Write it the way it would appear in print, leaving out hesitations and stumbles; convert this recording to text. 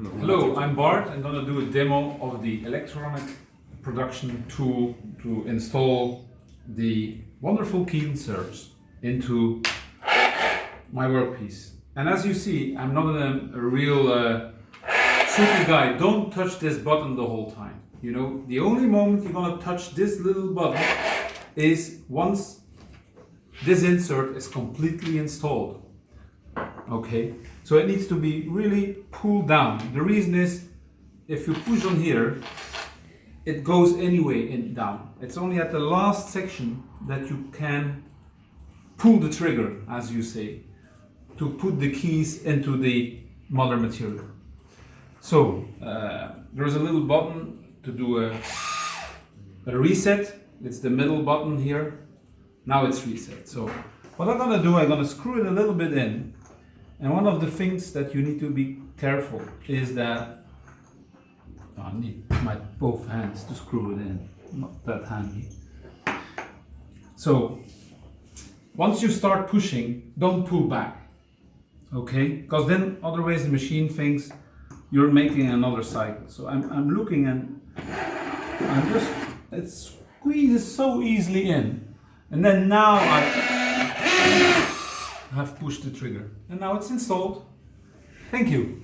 Hello, I'm Bart. I'm going to do a demo of the electronic production tool to install the wonderful key inserts into my workpiece. And as you see, I'm not a real super guy. Don't touch this button the whole time. You know, the only moment you're going to touch this little button is once this insert is completely installed. Okay, so it needs to be really pulled down. The reason is, if you push on here, it goes anyway down. It's only at the last section that you can pull the trigger, as you say, to put the keys into the mother material. So there's a little button to do a reset. It's the middle button here. Now it's reset. So what I'm gonna do, I'm gonna screw it a little bit in. And one of the things that you need to be careful is that I need my both hands to screw it in, not that handy. So once you start pushing, don't pull back, okay? Because then otherwise the machine thinks you're making another cycle. So I'm looking and it squeezes so easily in, and then now I have pushed the trigger, and now it's installed. Thank you.